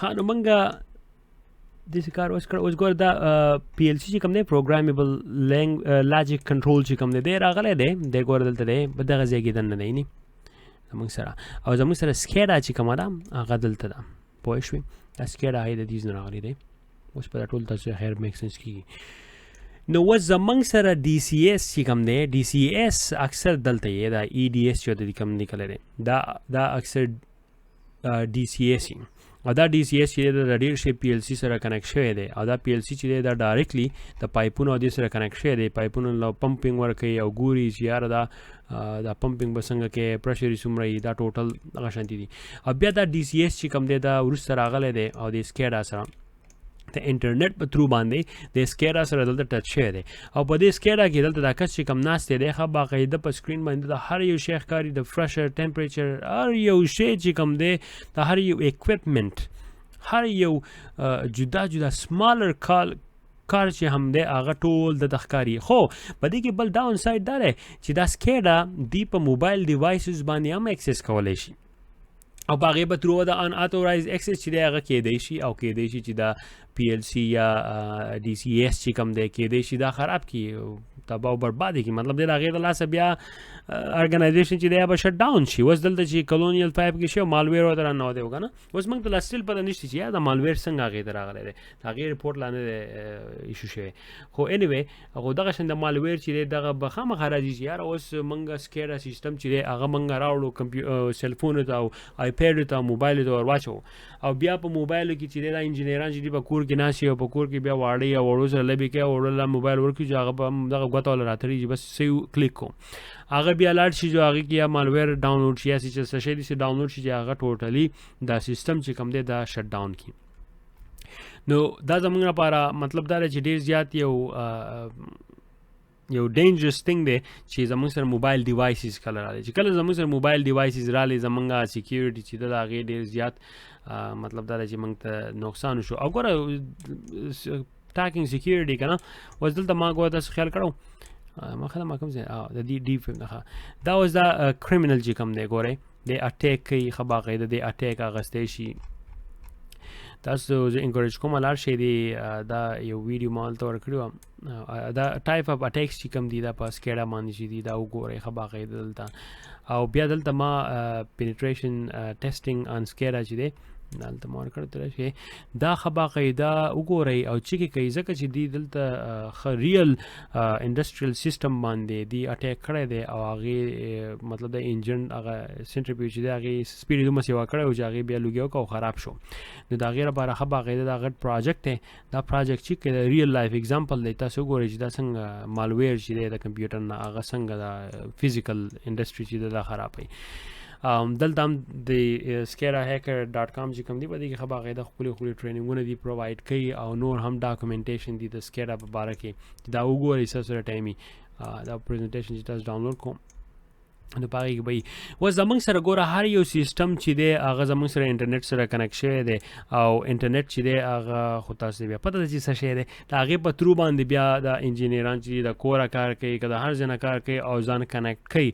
خانو منګه د کار اوس ګور دا پی ال سی چې کوم دی پروګرامیبل لاجیک کنټرول چې کوم دی راغلی دی د ګور دلته دی په دغه ځای کې دننه دی نه زموږ سره او زموږ سره سکیډا چې کومه ده هغه دلته ده پوه شوې دا سکیډا هغې د دې نه راغلی دی اوس په دا ټول تاسو خیر میک سنس کېږي نو اوس زموږ سره ډي سی ایس چې کوم دی ډي سی ایس اکثر دلته یې دا ای ډي ایس چې د کوم لیکلی دی دا اکثر ډي سی ایس او دا ډي سی ایس چې دی د ډېر شی پی ال سی سره کنیکټ شوی دی او دا پی ال سی چې دی دا ډایرکټلی د پایپونو او دې سره کنیکټ شوی دی پایپونو له پمپینګ ورکوي او ګوري چې یاره دا پمپینګ به څنګه کې پریشر یې څومره وي دا ټوټل هغه شانتي دي او بیا دا ډي سی ایس چې کوم دی دا وروسته راغلی دی او د سکیډا سره د انټرنیټ په تھرو باندې د سکیډا سره دلته ټچ شوی دی او په دې سکیډا کې دلته دا کس چې کوم ناست دی ښه باقاعده په سکرین باندې د هر یو شی ښکاري د پریشر ټمپریچر هر یو شی چې کوم دی د هر یو اکوپمنټ هر یو جدا جدا سمالر کار چې هم دی هغه ټول د ښکاري خو په دې کې بل ډاون سایډ دا دی چې دا سکیډا دی په موبایل ډیوایسز باندې هم اکسس کولی شي او په هغې به ترو د ان اتورایز اکسس چې دی هغه کیدی شي او کیدی شي چې دا پی ال سی یا ډي سی ایس چې کوم دی کیدی شي دا خراب کړي تباہ او برباد کړي مطلب دی د هغې د لاسه بیا ارګنایزیشن چې دی به شټ ډاون شي اوس دلته چې کلونیل 5 کې شي مالویر ورته راننوتی و که نه اوس موږ ته لا سټیل پته نشته چې یا د مالویر څنګه هغې ته راغلی دی د هغې رپورټ لا نه دی ایشو شوی خو انیوی خو دغه شان د مالویر چې دی دغه به خامخا راځي چې یاره اوس موږ سکیډا سیسټم چې دی هغه موږ راوړو سیلفونو ته او آیپیډو ته او موبایلو ته ور واچوو او بیا په موبایلو کې چې دی دا انجینران چې دي په کور کې ناست او په کور کې بیا واړه یا وړو سره لبې کوي او وړو له موبایل ورکړي چې هغه به دغه ګوته والا راتړي بس سیو کلیک کو هغه بیا لاړ شي چې هغې کې یا مالویر ډاونلوډ شي یا چې څه شی داسې ډاونلوډ شي چې هغه ټوټلي دا سیسټم چې کوم دی دا شټ ډاون کړي نو دا زموږ لپاره مطلب دا دی چې ډېر زیات یو ډینجرس تھنګ دی چې زموږ سره موبایل ډیوایسز کله راغلی چې کله زموږ سره موبایل ډیوایسز راغلی زموږ سیکیورټي چې ده د هغې ډېر زیات مطلب دا دی چې موږ ته نقصان وشو او ګوره ټاکینګ سیکیورټي که نه اوس دلته ما ګوره تاسو خیال کړو ما خدای ما کوم ځای د دې ډیپ نه دا اوس دا کریمینل چې کوم دی ګورئ د اټیک کوي ښه باقاعده د اټیک اخیستی شي تاسو زه انکوریج کوم لاړ شئ دا یو ویډیو ما هلته ورکړي وه دا ټایپ اف اټیکس چې کوم دي دا په سکیډا باندې چې دي دا وګورئ ښه باقاعده دلته او بیا دلته ما پینیټریشن ټیسټینګ آن سکیډا چې دی دلته ما ورکړی ته راشئ دا ښه باقاعده وګورئ او چیکې کوي ځکه چې دوی دلته ښه ریل انډسټریل سیسټم باندې دوی اټیک کړی دی او هغې مطلب د انجن هغه سینټریفیوج چې دی هغې سپیډ یې دومره سیوا کړی و چې هغې بیا لوګي وکړه او خراب شو نو د هغې لپاره ښه باقاعده دا غټ پروجیکټ دی دا پروجیکټ چې د ریل لایف اګزامپل دی تاسو وګورئ چې دا څنګه مالویر چې دی د کمپیوټر نه هغه څنګه دا فزیکل انډسټري چې دی دا خرابوي دلته هم د سکیډا هیکر ډاټ کام چې کوم دی په دې کې ښه باقاعده ښکلي ټریننګونه دي پرووایډ کوي او نور هم ډاکومنټیشن دي د سکیډا په باره کې دا وګورئ ستاسو سره ټایمي دا پریزنټیشن چې تاسو ډاونلوډ کوم نو په هغې کې به وي اوس زموږ سره ګوره هر یو سیسټم چې دی هغه زموږ سره انټرنیټ سره کنیکټ شوی دی او انټرنیټ چې دی هغه خو تاسو بیا پته ده چې څه شی دی د هغې په تھرو باندې بیا د انجینران چې د کوره کار کوي که د هر ځای نه کار کوي او ځان کنیکټ کوي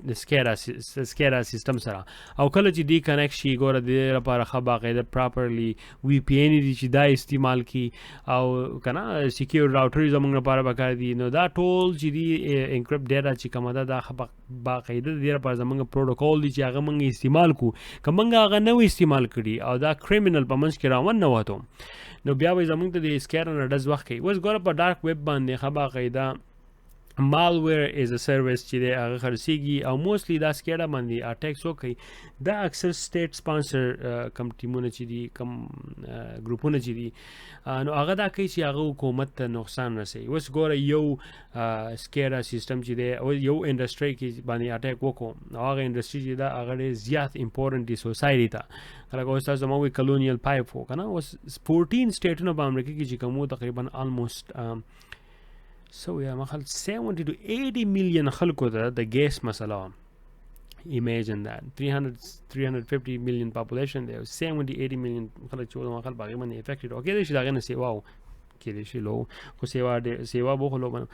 د سکیډا سیسټم سره او کله چې دی کنیکټ شي ګوره د دې لپاره ښه باقاعده پراپرلی وي پی این دي چې دا استعمال کړي او که نه سیکیور راوټر زموږ لپاره پکار دي نو دا ټول چې دي انکرپټ ډیټا چې کومه ده دا باقاعده د دې لپاره زموږ پروټوکول دی چې هغه موږ استعمال کړو که موږ هغه نه استعمال کړي او دا کریمینل په منځ کې راوننوتو نو بیا به زموږ ته د سکیډا نه ډز وخت کوي اوس ګوره په ډارک ویب باندې ښه باقاعده malware is a service چې دی هغه خرڅېږي او موستلی دا سکیډا باندې اټیکس وکړي دا اکثر سټیټ سپانسر کم ټیمونه چې دي کم ګروپونه چې دي نو هغه دا کوي چې هغه حکومت ته نقصان رسوي اوس ګوره یو سکیډا سیسټم چې دی یو انډسټري کې باندې اټیک وکړو نو هغه انډسټري چې ده هغه ډېر زیات امپورټنټ دي سوسایټي ته لکه اوس تاسو زما وایي کلونیل 5 و که نه اوس 14 سټیټونه په امریکا کې چې کوم تقریبا آلموسټ So yeah, مخل 70 to 80 million خلکو ته د ګیس مسله imagine that 350 million population there 70-80 million خلک چې مخل باغې باندې افیکټډ اوکې دا شي دا غنه سی واو کېدای شي لو خو سیوا به خو لو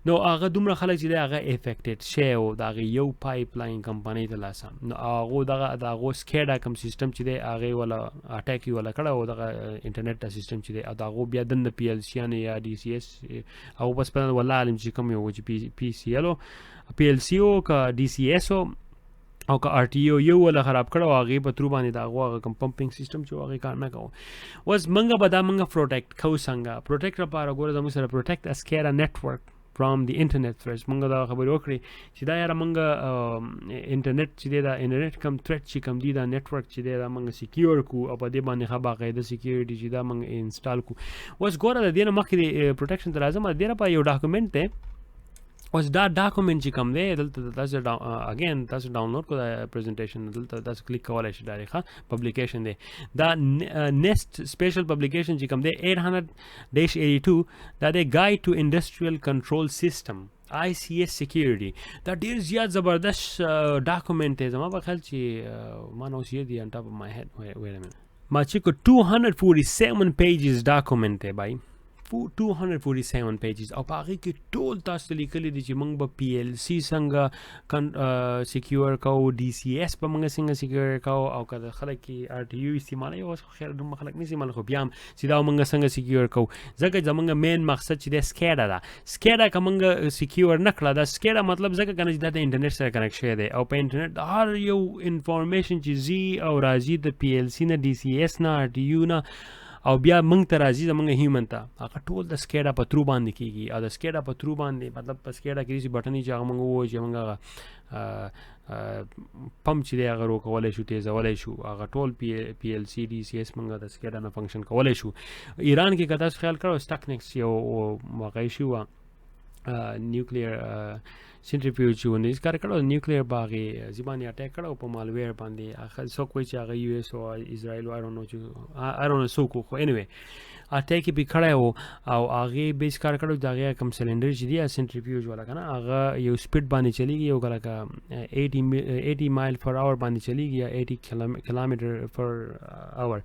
نو هغه دومره خلک چې دی هغه افیکټډ شوی و د هغې یو پایپ لاین کمپنۍ ته لاسه نو هغو د هغو سکیډا کوم سیسټم چې دی هغې وله اټیک یې وله کړی و دغه انټرنیټ ته سیسټم چې دی او د هغو بیا دنده پی ایل سیانې یا ډي سی ایس هغو بس په والله عالم چې کوم یو چې پی سی ایل و پی ایل سی و که ډي سی ایس و او که آر ټي او یو ولا خراب کړو هغې په ترو باندې د هغو هغه کوم پمپینګ سیسټم چې هغې کار نه کوو اوس موږ به دا موږ پروټیکټ کوو څنګه پروټیکټ لپاره ګوره زموږ سره پروټیکټ اسکیډا نیټورک فرام دی انټرنیټ تھریټس موږ دا خبرې وکړې چې دا یاره موږ انټرنیټ چې دی دا انټرنیټ کم تھریټ چې کم دی دا نیټورک چې دی دا موږ سیکیور کړو او په دې باندې ښه باقاعده سیکیورټي چې دا موږ انسټال کړو اوس ګوره د دې نه مخکې پروټیکشن ته راځم د دې لپاره یو ډاکومنټ دی اوس دا ډاکومنټ چې کوم دی دلته تاسو اګین تاسو ډاونلوډ کړو دا پریزنټیشن دلته تاسو کلیک کولی شئ ډایرکټ ښه پبلیکیشن دی دا نیسټ سپیشل پبلیکیشن چې کوم دی 800-82 دا دی گایډ ټو انډسټریل کنټرول سیسټم ICS security دا ډیر زیات زبردست ډاکومنټ دی زما په خیال چې ما نو یې دی on top of my head wait a minute ما چې 247 pages ډاکومنټ دی بای 247 pages او په هغې کې ټول تاسو ته لیکلي دي چې موږ به پی ایل سی څنګه سیکیور کوو ډي سی ایس به موږ څنګه سیکیور کوو او که د خلک کې آر ټي یو استعمالوي اوس خو خیر دومره خلک نه استعمالوي خو بیا هم چې دا موږ څنګه سیکیور کوو ځکه زموږ مین مقصد چې دی سکیډا ده سکیډا که موږ سیکیور نه کړه دا سکیډا مطلب ځکه که نه چې دا د انټرنیټ سره کنیکټ شوی دی او په انټرنیټ هر یو انفارمیشن چې ځي او راځي د پی ایل سی نه ډي سی ایس نه آر ټي یو نه او بیا موږ ته راځي زموږ هیومن ته هغه ټول د سکیډا په ترو باندې کېږي او د سکیډا په ترو باندې مطلب په سکیډا کې داسې بټن چې هغه موږ ووایو چې موږ هغه پمپ چې دی هغه روکولی شو تیزولی شو هغه ټول پی ایل سی ډي سی ایس موږ د سکیډا نه فنکشن کولی شو ایران کې که تاسو خیال کړو سټکنکس یو واقعي شي وه نیوکلیر سنټریفیوج چې ونه کار کړو نیوکلیر باغې ځبانې اټیک کړو په مالویر باندې څوک وایي چې هغه یو ایس او اسرائیل آی ډونټ نو چې آی ډونټ نو څوک خو انیوی اټیک یې پې کړی و او هغې بیس کار کړی د هغې کوم سلنډر چې دی سنټریفیوج والا که نه هغه یو سپیډ باندې چلیږي یو لکه 80 مایل پر اور باندې چلیږي یا 80 کیلومیټر پر اور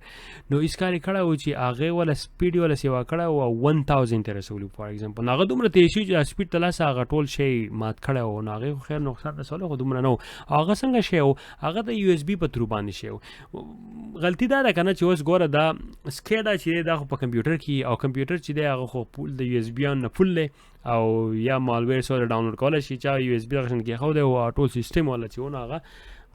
نو اس کار یې کړی و چې هغې والا سپیډ یې والا سیوا کړی و 1000 ته رسولي فار ایګزامپل نو هغه دومره تیز شي چې سپیډ ته لاسه هغه ټول شی مات کړی و نو هغې خو خیر نقصان رسولی خو دومره نه و هغه څنګه شی و هغه د یو ایس بي په ترو باندې شی و غلطي دا ده که نه چې اوس ګوره دا سکیډا چې دی دا خو په کمپیوټر کې او کمپیوټر چې دی هغه خو پول د یو ایس بیان نه فل دی او یا مالویر سره ډاونلوډ کولی شي چا یو ایس بي دغه شان کېښودی و ټول سیسټم والا چې ونه هغه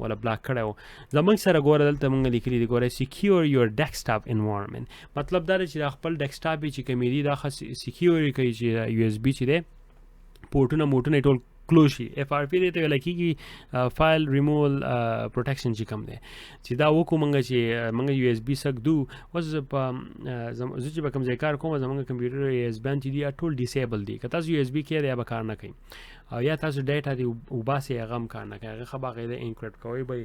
ولا بلاک کړی و زموږ سره ګوره دلته موږ لیکلي دي ګوره سیکیور یور ډیسکټاپ انوایرمنټ مطلب دا دی چې دا خپل ډیسکټاپ یې چې کومې دي دا ښه سیکیور کوي چې یو ایس بي چې دی پورټونه موټونه یې ټول کلوز شي اف آر پی دی ته ویل کېږي فایل ریموول پروټیکشن چې کوم دی چې دا وکړو موږ چې موږ یو ایس بي سکدو اوس زه چې به کوم ځای کار کوم زموږ کمپیوټر یو ایس بیان چې دي ټول ډیسیبل دي که تاسو یو ایس بي کې دی به کار نه کوي او یا تاسو ډیټا دی وباسئ هغه هم کار نه کوي هغه ښه باقاعده انکرپټ کوئ به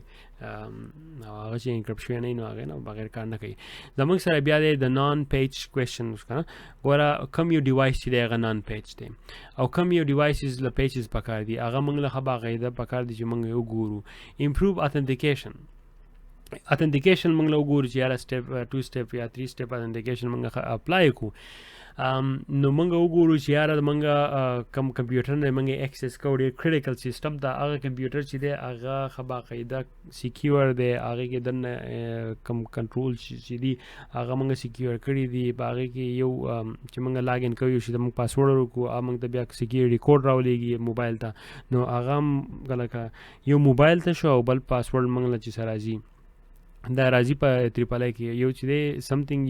هغه چې انکرپټ شوی نه وي نو هغې نه بغیر کار نه کوي زموږ سره بیا دی د نان پیج کوېشنز که نه ګوره کوم یو ډیوایس چې دی هغه نان پیج دی او کوم یو ډیوایسز له پیجز پکار دي هغه موږ له ښه باقاعده پکار دي چې موږ یې وګورو امپروو اتنټیکیشن موږ له وګورو چې یاره سټیپ 2 سټیپ یا 3 سټیپ اتنټیکیشن موږ اپلای کړو نو موږ وګورو چې یاره موږ کم کمپیوټر نه موږ اکسس کوو ډېر کریټیکل سیسټم ته هغه کمپیوټر چې دی هغه ښه باقاعده سیکیور دی هغې کې دننه کم کنټرول چې دي هغه موږ سیکیور کړي دي په هغې کې یو چې موږ لاګ ان کوو چې موږ پاسورډ ورکړو هغه موږ ته بیا سیکیورټي کوډ راولېږي موبایل ته نو هغه هم لکه یو موبایل ته شو او بل پاسورډ موږ له چې سره راځي دا راځي په تریپل آی کې یو چې دی something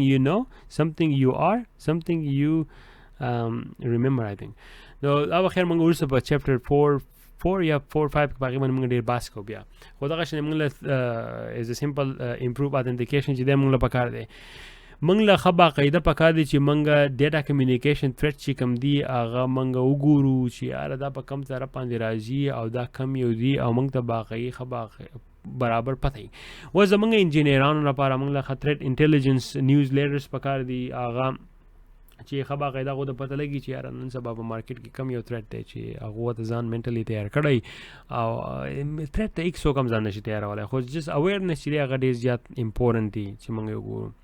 you know something you are something you remember I think نو دا به خیر موږ وروسته په چپټر 4 یا 4-5 کې باقي باندې موږ ډېر بحث کوو بیا خو دغه شان موږ له از ا سمپل امپروو اتنټیکیشن چې دی موږ له پکار دی موږ له ښه باقاعده پکار دی چې موږ ډیټا کمیونیکیشن تھریټ چې کوم دي هغه موږ وګورو چې یاره دا په کوم طرف باندې راځي او دا کم یو دي او موږ ته باقاعي ښه برابر پته وي اوس زموږ انجینیرانو لپاره موږ له ښه تھریټ انټیلیجنس نیوز لیډرز پکار دي هغه چې ښه باقاعده هغو ته پته لګي چې یاره نن سبا په مارکیټ کې کم یو تھریټ دی چې هغو ته ځان منټلی تیار کړی او تھریټ ته هیڅ څوک هم ځان نشي تیارولی خو جس اویرنس چې دی هغه ډېر زیات امپورټنټ دي چې موږ یې وګورو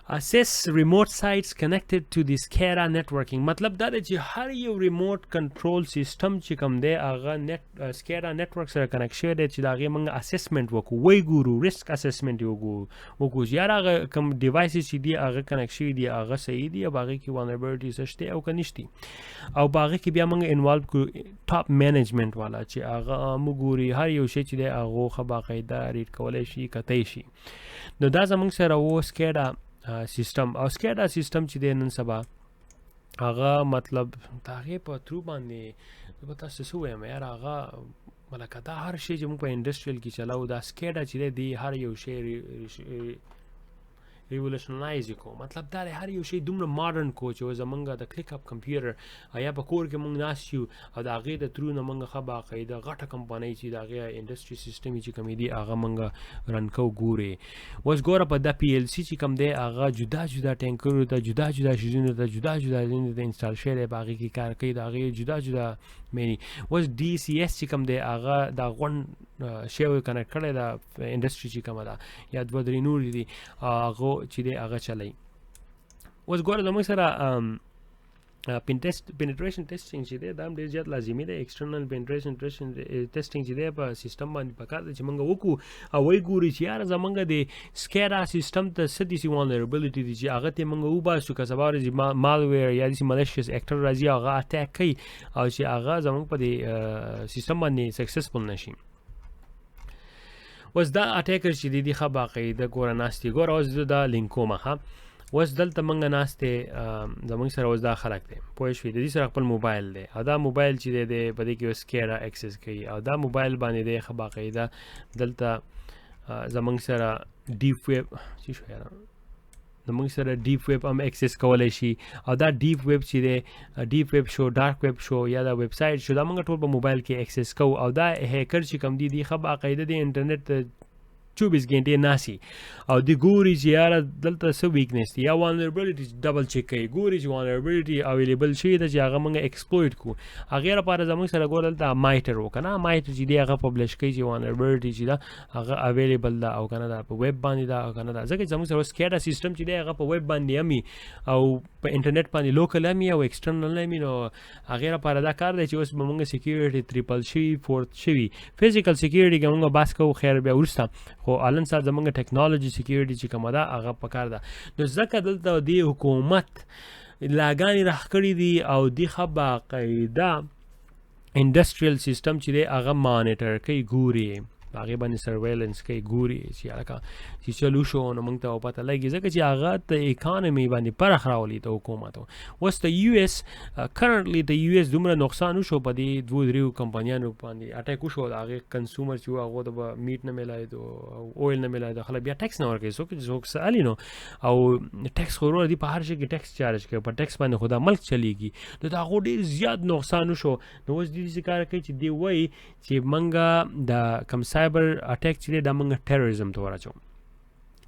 assess remote sites connected to the SCADA networking. مطلب دا دی چې هر یو ریموټ کنټرول سیسټم چې کوم دی هغه SCADA network سره کنیکټ شوی دی چې د هغې موږ اسسمنټ وکړو، وی ګورو، رسک اسسمنټ یې وکړو چې یار هغه کوم ډیوایسز چې دي هغه کنیکټ شوي دي هغه صحیح دي او په هغې کې vulnerabilities شته او که نشته او په هغې کې بیا موږ انوالو کړو ټاپ مینجمنټ والا چې هغه موږ ګوري هر یو شی چې دی هغه ښه باقاعده ریډ کولی شي کتی شي. نو دا زموږ سره و SCADA سیسټم او SCADA سیسټم چې دی نن سبا هغه مطلب د هغې په تھرو باندې زه به تاسو څه ووایم یار هغه لکه دا هر شی چې موږ په انډسټریل کې چلاو دا SCADA چې دی هر یو شی ریولوشنلایز کو مطلب دا هر یو شی دومره ماډرن کو چې زمونږ د کلیک اپ کمپیوټر یا په کور کې مونږ ناست یو او د هغې د تھرو نه مونږ ښه باقاعده غټه کمپنۍ چې د هغې انډسټري سیسټم چې کومې دي هغه مونږ رن کوو ګورې. اوس ګوره په دا PLC چې کوم دی هغه جدا جدا ټینکرو ته جدا جدا شیزونو ته جدا جدا ځینې ته انسټال شوی دی په هغې کې کار کوي د هغې جدا جدا مینی. اوس DCS چې کوم دی هغه دا غونډ شی کنیکټ کړی دا انډسټري چې کومه ده یا دوه درې نور دي هغه چې دی هغه چلی. اوس ګوره زموږ سره penetration testing چې دی دا هم ډېر زیات لازمي دی. external penetration testing چې دی په سیسټم باندې پکار دی چې موږ وکړو او وایي ګوري چې یاره زموږ د SCADA سیسټم ته څه داسې vulnerability دي چې هغه ته موږ وباسو که سبا ورځې malware یا داسې malicious actor راځي هغه اټیک کوي او چې هغه زموږ په دې سیسټم باندې سکسسفل نشي. اوس دا اټیکر چې دی ښه باقاعده ګوره ناست دي. ګوره اوس دا لینکومه ښه اوس دلته موږ ناست دی زموږ سره اوس دا خلک دی پوه شوې د دې سره خپل موبایل دی او دا موبایل چې دی په دې کې اوس SCADA اکسس کوي او دا موبایل باندې دی ښه باقاعده دلته زموږ سره ډیپ ویب چې شو یاره زموږ سره ډیپ ویب هم اکسس کولی شي او دا ډیپ ویب چې دی ډیپ ویب شو ډارک ویب شو یا دا ویب سایټ شو دا موږ ټول په موبایل کې اکسس کوو او دا هیکر چې کوم دي ښه باقاعده د انټرنیټ 24 غنټې ناسي او د ګوري چې یاره دلته څه ویکنس دي یا vulnerability ډبل چیک کوي ګوري چې vulnerability اویلیبل شي ده چې هغه موږ ایکسپلویټ کړو. هغې لپاره زموږ سره ګوره دلته مایټر و که نه مایټر چې دی هغه پبلش کوي چې vulnerability چې ده هغه اویلیبل ده او که نه ده په ویب باندې ده او که نه ده ځکه چې زموږ سره SCADA سیسټم چې دی هغه په ویب باندې هم او په انټرنیټ باندې لوکل هم او ایکسټرنل هم نو هغې لپاره دا کار دی چې اوس به موږ سیکیورټي ټریپل شوي فورت شوي فزیکل سیکیورټي کې موږ بحث کوو خیر بیا وروسته خو الان سره زمونږ ټیکنالوجي سیکیورټي چې کومه ده هغه پکار ده. نو ځکه دلته د حکومت لاګانې راښکړي دي او دې ښه باقاعده انډسټریل سیسټم چې دی هغه مانیټر کوي ګوري هغې باندې سرویلنس کوي ګوري چې هلکه چې چلو شو نو موږ ته پته لګي ځکه چې هغه د اکانمي باندې پرخ راولي د حکومتو. اوس د US کرنټلی د US دومره نقصان وشو په دې دوه دریو کمپنیانو باندې اټیک وشو د هغې کنسومر چې و هغو ته به میټ نه میلاېدو او اویل نه میلاېدو خلک بیا ټیکس نه ورکوي څوک سالي نو او ټیکس خو وروره دي په هر شي کې ټیکس چارج کوي په ټیکس باندې خو دا ملک چلیږي نو د هغو ډېر زیات نقصان وشو. نو اوس دې داسې کار کوي چې دی وایي چې موږ د کم سایبر اټیک چې دی دا موږ ټیرریزم ته ورچو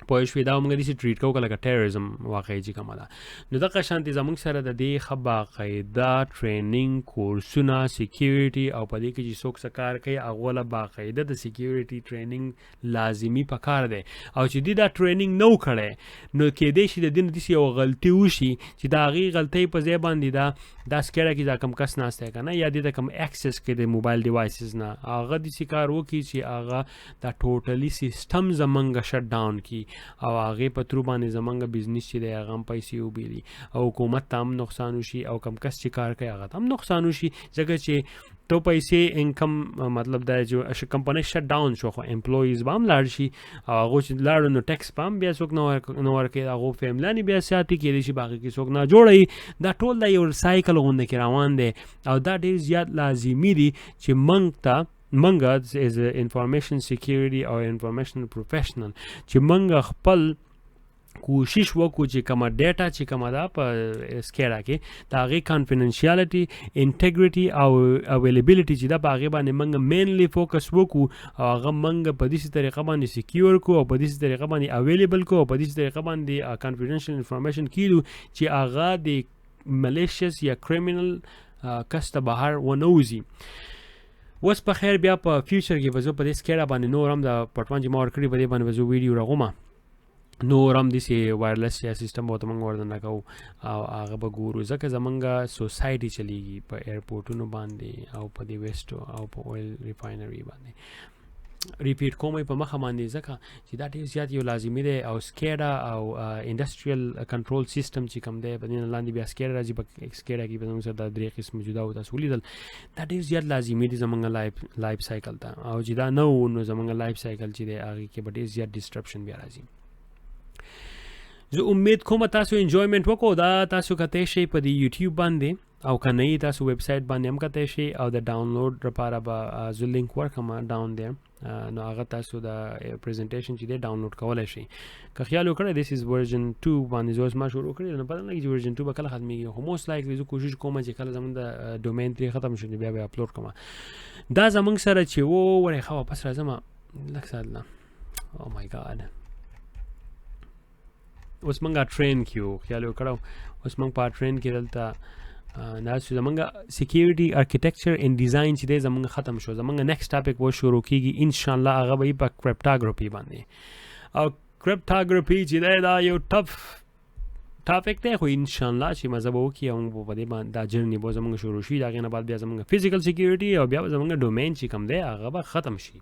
پوه شوې دا موږ داسې ټریټ کوو که لکه ټیرریزم واقعي چې کومه ده. نو دغه شانتې زموږ سره د دې ښه باقاعده ټریننګ کورسونه سیکیورټي او په دې کې چې څوک څه کار کوي هغو له باقاعده د سیکیورټي ټریننګ لازمي پکار دی او چې دوی دا ټریننګ نه و کړی نو کیدای شي د دې نه داسې یوه غلطي وشي چې د هغې غلطۍ په ځای باندې دا SCADA کې دا کم کس ناست دی که نه یا دې ته کم اکسس کوي د موبایل ډیوایسز نه هغه داسې کار وکړي چې هغه دا ټوټلي سیسټم زمونږ شټ ډاون کړي او هغې په ترو باندې زمونږ بزنس چې دی هغه هم پیسې وبیلي او حکومت ته هم نقصان وشي او کم کس چې کار کوي هغه ته هم نقصان وشي ځکه چې تو پیسې انکم مطلب دا چې کمپنۍ شټ ډاون شو خو امپلویز به هم لاړ شي او هغو چې لاړو نو ټیکس به هم بیا څوک نه ورکوي هغو فیملیانې بیا ساتي کیدای شي په هغې کې څوک نه جوړوي دا ټول دا یو سایکل غوندې کې روان دی او دا ډېر زیات لازمي دي چې موږ ته موږ از انفارمیشن سیکیورټي او انفارمیشن پروفیشنل چې موږ خپل کوشش وکړو چې کومه ډیټا چې کومه ده په SCADA کې د هغې کانفیډنشیالټي انټیګریټي او اویلیبلیټي چې ده په هغې باندې موږ مینلی فوکس وکړو او هغه موږ په داسې طریقه باندې سیکیور کړو او په داسې طریقه باندې اویلیبل کړو او په داسې طریقه باندې کانفیډنشیل انفارمیشن کیدو چې هغه د ملیشیس یا کریمینل کس ته بهر ونه وځي. اوس په خیر بیا په فیوچر کې به زه په دې SCADA باندې نور هم د پټوان چې ما ورکړي په دې باندې به زه ویډیو راغومه نور هم داسې وایرلیس یا سیسټم به ورته موږ وردننه کوو او هغه به ګورو ځکه زمونږ سوسایټي چلیږي په ایرپورټونو باندې او په دې ویسټو او په اویل ریفاینري باندې. ریپیټ کوم په مخه باندې ځکه چې دا ډېر زیات یو لازمي دی او سکیډا او انډسټریل کنټرول سیسټم چې کوم دی په دې نه لاندې بیا سکیډا راځي. په سکیډا کې به زموږ سره دا درې قسم موجوده او تاسو ولیدل دا ډېر زیات لازمي دي زموږ لایف سایکل ته او چې دا نه وو نو زموږ لایف سایکل چې دی هغې کې به ډېر زیات ډسټرپشن بیا راځي. زه امید کوم تاسو انجویمنٹ وکړو. دا تاسو کتلی شئ په دې یوټیوب باندې او که نه یې تاسو ویب سایټ باندې هم کتلی شئ او د ډاونلوډ لپاره به زه لینک ورکړم ډاون دی نو هغه تاسو د پریزنټیشن چې دی ډاونلوډ کولی شئ. که خیال وکړی دیس از ورژن 2 باندې زه اوس ما شروع کړی نو پته نه لګي چې ورژن 2 به کله ختمېږي خو موسټ لایکلی زه کوشش کوم چې کله زموږ د ډومین 3 ختم شي نو بیا به اپلوډ کړم. دا زموږ سره چې و ورې ښه واپس راځم لږ ساعت نه او مای ګاډ اوس موږ ټرین کیو خیال وکړو اوس موږ په ټرین کې دلته دا چې زمونږ سیکیورټي ارکیټیکچر اینډ ډیزاین چې دی زمونږ ختم شو. زمونږ نیکسټ ټاپک به شروع کېږي انشاءالله هغه به وي په کرپټاګرافي باندې او کرپټاګرافي چې دی دا یو ټف ټاپک دی خو انشاءالله چې مزه به وکړي او موږ په دې باندې دا جرني به زمونږ شروع شي. د هغې نه بعد بیا زمونږ فزیکل سیکیورټي او بیا به زمونږ ډومین چې کوم دی هغه به ختم شي.